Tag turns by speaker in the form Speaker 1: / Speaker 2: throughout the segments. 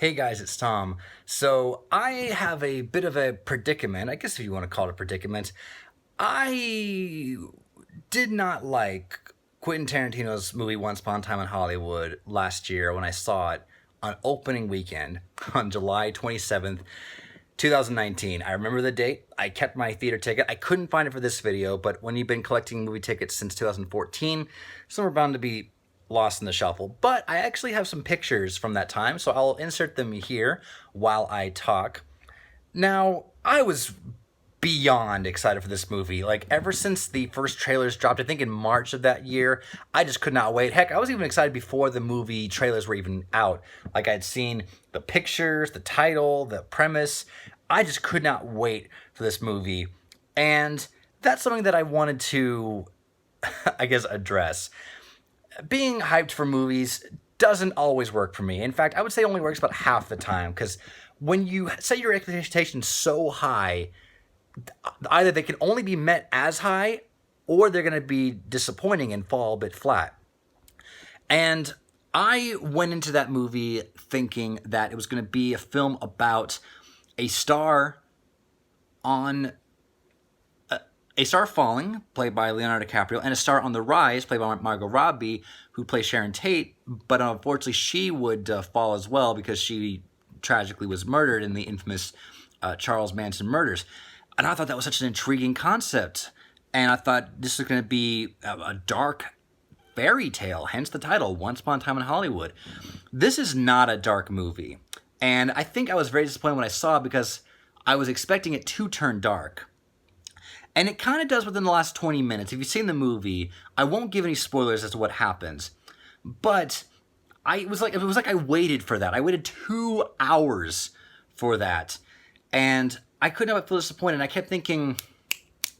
Speaker 1: Hey guys, it's Tom. So I have a bit of a predicament, I guess if you want to call it a predicament. I did not like Quentin Tarantino's movie Once Upon a Time in Hollywood last year when I saw it on opening weekend on July 27th, 2019. I remember the date. I kept my theater ticket. I couldn't find it for this video, but when you've been collecting movie tickets since 2014, some are bound to be lost in the shuffle. But I actually have some pictures from that time, so I'll insert them here while I talk. Now, I was beyond excited for this movie. Like, ever since the first trailers dropped, I think in March of that year, I just could not wait. Heck, I was even excited before the movie trailers were even out. Like, I'd seen the pictures, the title, the premise. I just could not wait for this movie. And that's something that I wanted to, I guess, address. Being hyped for movies doesn't always work for me. In fact, I would say it only works about half the time, because when you set your expectations so high, either they can only be met as high or they're going to be disappointing and fall a bit flat. And I went into that movie thinking that it was going to be a film about a star on a star falling, played by Leonardo DiCaprio, and a star on the rise, played by Margot Robbie, who plays Sharon Tate, but unfortunately she would fall as well because she tragically was murdered in the infamous Charles Manson murders. And I thought that was such an intriguing concept. And I thought this was going to be a dark fairy tale, hence the title, Once Upon a Time in Hollywood. This is not a dark movie. And I think I was very disappointed when I saw it because I was expecting it to turn dark. And it kind of does within the last 20 minutes. If you've seen the movie, I won't give any spoilers as to what happens. But it was like I waited for that. I waited 2 hours for that. And I couldn't help but feel disappointed. I kept thinking,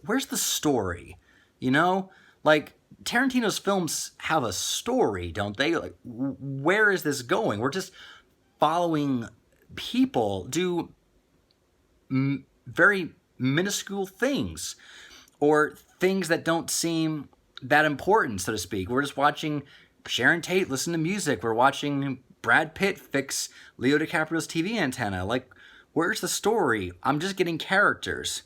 Speaker 1: where's the story? You know? Like, Tarantino's films have a story, don't they? Like, where is this going? We're just following people do very minuscule things, or things that don't seem that important, so to speak. We're just watching Sharon Tate listen to music. We're watching Brad Pitt fix Leo DiCaprio's TV antenna. Like, where's the story? I'm just getting characters.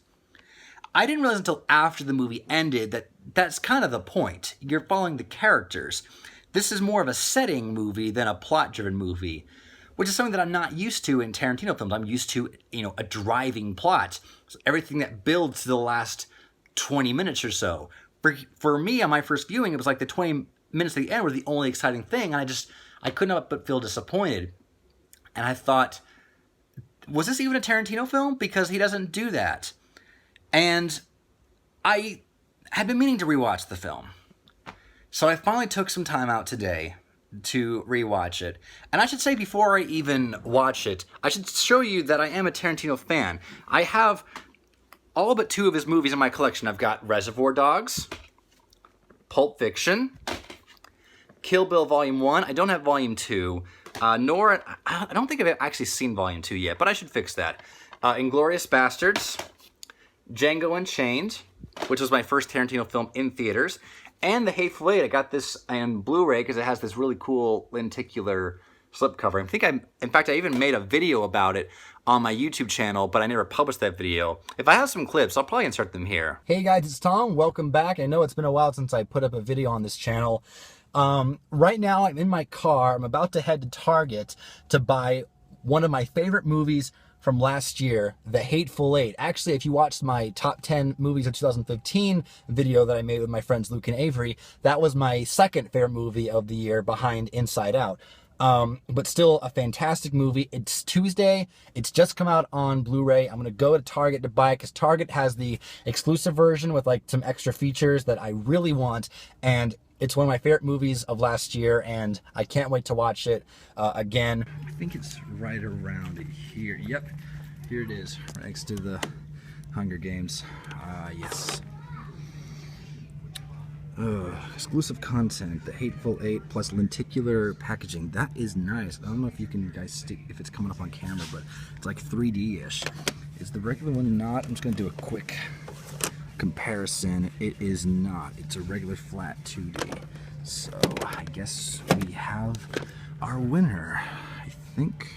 Speaker 1: I didn't realize until after the movie ended that that's kind of the point. You're following the characters. This is more of a setting movie than a plot-driven movie, which is something that I'm not used to in Tarantino films. I'm used to, a driving plot. So everything that builds to the last 20 minutes or so. For me, on my first viewing, it was like the 20 minutes at the end were the only exciting thing, and I couldn't help but feel disappointed. And I thought, was this even a Tarantino film? Because he doesn't do that. And I had been meaning to rewatch the film. So I finally took some time out today to rewatch it. And I should say, before I even watch it, I should show you that I am a Tarantino fan. I have all but 2 of his movies in my collection. I've got Reservoir Dogs, Pulp Fiction, Kill Bill Volume 1. I don't have Volume 2, nor, I don't think I've actually seen Volume 2 yet, but I should fix that. Inglourious Basterds, Django Unchained, which was my first Tarantino film in theaters, and The Hateful Eight. I got this on Blu-ray because it has this really cool lenticular slipcover. In fact, I even made a video about it on my YouTube channel, but I never published that video. If I have some clips, I'll probably insert them here.
Speaker 2: Hey guys, it's Tom. Welcome back. I know it's been a while since I put up a video on this channel. Right now, I'm in my car. I'm about to head to Target to buy one of my favorite movies from last year, The Hateful Eight. Actually, if you watched my top 10 movies of 2015 video that I made with my friends Luke and Avery, that was my second favorite movie of the year behind Inside Out. But still a fantastic movie. It's Tuesday. It's just come out on Blu-ray. I'm going to go to Target to buy it because Target has the exclusive version with like some extra features that I really want. And it's one of my favorite movies of last year, and I can't wait to watch it again.
Speaker 1: I think it's right around here. Yep, here it is, right next to the Hunger Games. Yes. Exclusive content, The Hateful Eight plus lenticular packaging. That is nice. I don't know if you can guys see if it's coming up on camera, but it's like 3D-ish. Is the regular one not? I'm just gonna do a quick comparison. It is not. It's a regular flat 2D. So I guess we have our winner. I think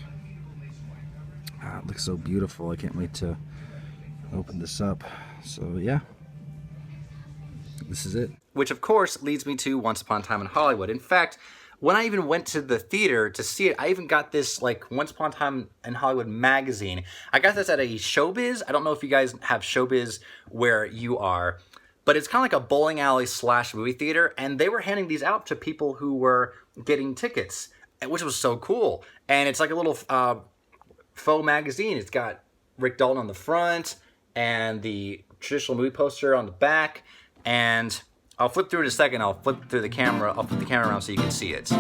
Speaker 2: looks so beautiful. I can't wait to open this up. So yeah, this is it.
Speaker 1: Which of course leads me to Once Upon a Time in Hollywood. In fact, when I even went to the theater to see it, I even got this like Once Upon a Time in Hollywood magazine. I got this at a Showbiz. I don't know if you guys have Showbiz where you are, but it's kind of like a bowling alley / movie theater, and they were handing these out to people who were getting tickets, which was so cool. And it's like a little faux magazine. It's got Rick Dalton on the front and the traditional movie poster on the back, and I'll flip through it in a second. I'll flip the camera around so you can see it.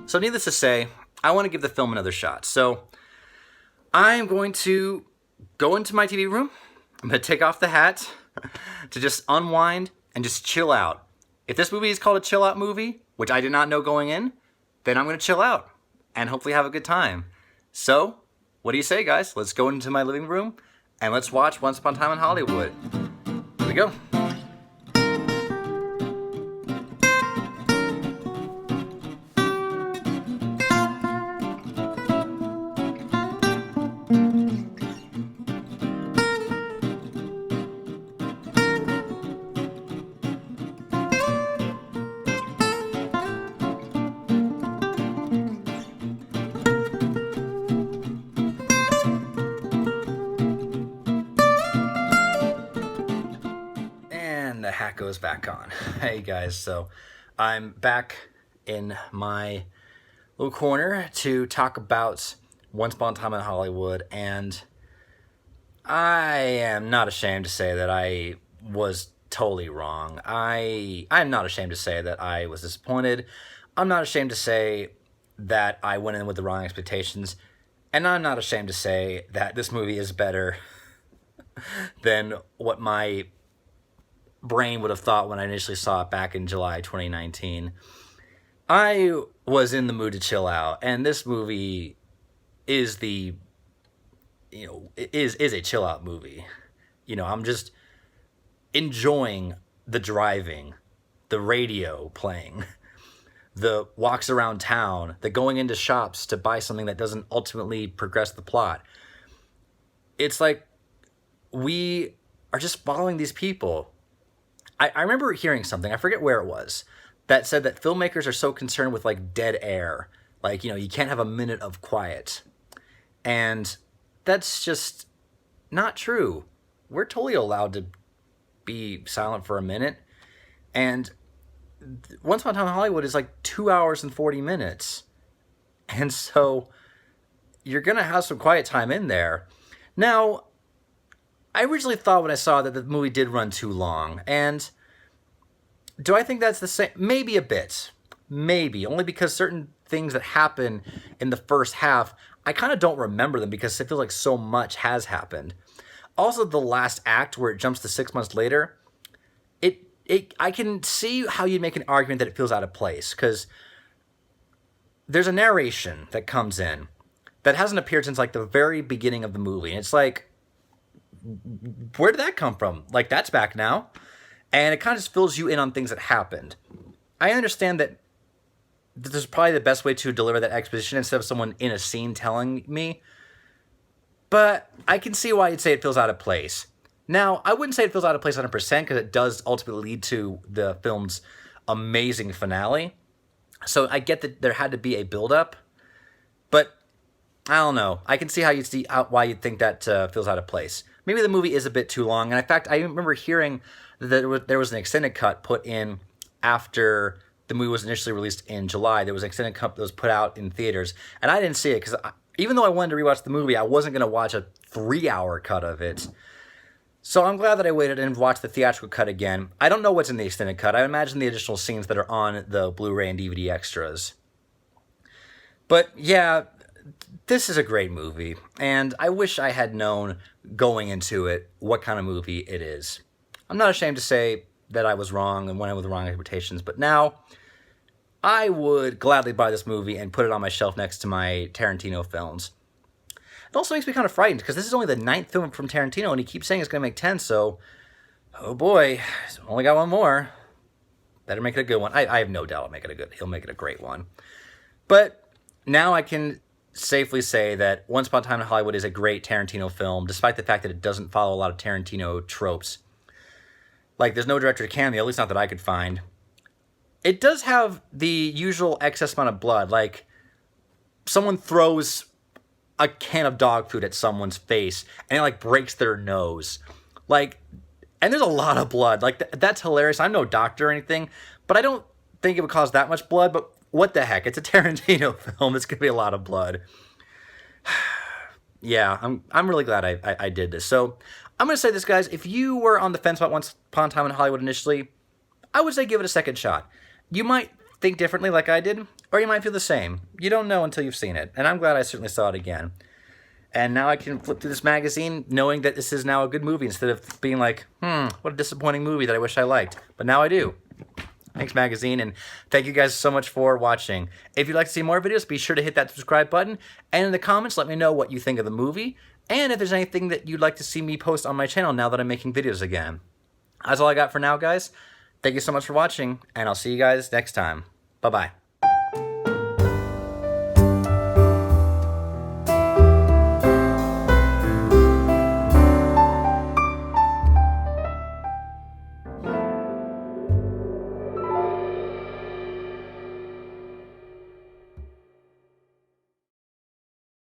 Speaker 1: So needless to say, I want to give the film another shot. So I'm going to go into my TV room. I'm going to take off the hat to just unwind and just chill out. If this movie is called a chill out movie, which I did not know going in, then I'm going to chill out and hopefully have a good time. So what do you say, guys? Let's go into my living room and let's watch Once Upon a Time in Hollywood. Here we go. The hat goes back on. Hey guys, so I'm back in my little corner to talk about Once Upon a Time in Hollywood, and I am not ashamed to say that I was totally wrong. I'm not ashamed to say that I was disappointed. I'm not ashamed to say that I went in with the wrong expectations, and I'm not ashamed to say that this movie is better than what my brain would have thought when I initially saw it back in July 2019. I was in the mood to chill out, and this movie is is a chill out movie. I'm just enjoying the driving, the radio playing, the walks around town, the going into shops to buy something that doesn't ultimately progress the plot. It's like we are just following these people. I remember hearing something, I forget where it was, that said that filmmakers are so concerned with like dead air. Like, you can't have a minute of quiet. And that's just not true. We're totally allowed to be silent for a minute. And Once Upon a Time in Hollywood is like 2 hours and 40 minutes. And so you're going to have some quiet time in there. Now, I originally thought when I saw that the movie did run too long, and do I think that's the same? Maybe a bit. Maybe. Only because certain things that happen in the first half, I kind of don't remember them because it feels like so much has happened. Also, the last act where it jumps to 6 months later, I can see how you'd make an argument that it feels out of place, because there's a narration that comes in that hasn't appeared since like the very beginning of the movie. And it's like, where did that come from? Like, that's back now. And it kind of just fills you in on things that happened. I understand that this is probably the best way to deliver that exposition instead of someone in a scene telling me. But I can see why you'd say it feels out of place. Now, I wouldn't say it feels out of place 100% because it does ultimately lead to the film's amazing finale. So I get that there had to be a build-up. But I don't know. I can see how you'd see why you'd think that feels out of place. Maybe the movie is a bit too long. And in fact, I remember hearing that there was an extended cut put in after the movie was initially released in July. There was an extended cut that was put out in theaters. And I didn't see it because even though I wanted to rewatch the movie, I wasn't going to watch a 3-hour cut of it. So I'm glad that I waited and watched the theatrical cut again. I don't know what's in the extended cut. I imagine the additional scenes that are on the Blu-ray and DVD extras. But yeah, This is a great movie, and I wish I had known going into it what kind of movie it is. I'm not ashamed to say that I was wrong and went in with the wrong expectations, but now I would gladly buy this movie and put it on my shelf next to my Tarantino films. It also makes me kind of frightened because this is only the 9th film from Tarantino, and he keeps saying it's going to make 10, so oh boy, he's only got one more. Better make it a good one. I have no doubt he'll make it a great one. But now I can safely say that Once Upon a Time in Hollywood is a great Tarantino film, despite the fact that it doesn't follow a lot of Tarantino tropes. Like, there's no director cameo, at least not that I could find. It does have the usual excess amount of blood, like someone throws a can of dog food at someone's face and it like breaks their nose. Like, and there's a lot of blood. Like, that's hilarious. I'm no doctor or anything, but I don't think it would cause that much blood, but what the heck? It's a Tarantino film. It's going to be a lot of blood. Yeah, I'm really glad I did this. So I'm going to say this, guys. If you were on the fence about Once Upon a Time in Hollywood initially, I would say give it a second shot. You might think differently like I did, or you might feel the same. You don't know until you've seen it, and I'm glad I certainly saw it again. And now I can flip through this magazine knowing that this is now a good movie instead of being like, what a disappointing movie that I wish I liked. But now I do. Thanks, magazine, and thank you guys so much for watching. If you'd like to see more videos, be sure to hit that subscribe button, and in the comments, let me know what you think of the movie, and if there's anything that you'd like to see me post on my channel now that I'm making videos again. That's all I got for now, guys. Thank you so much for watching, and I'll see you guys next time. Bye-bye.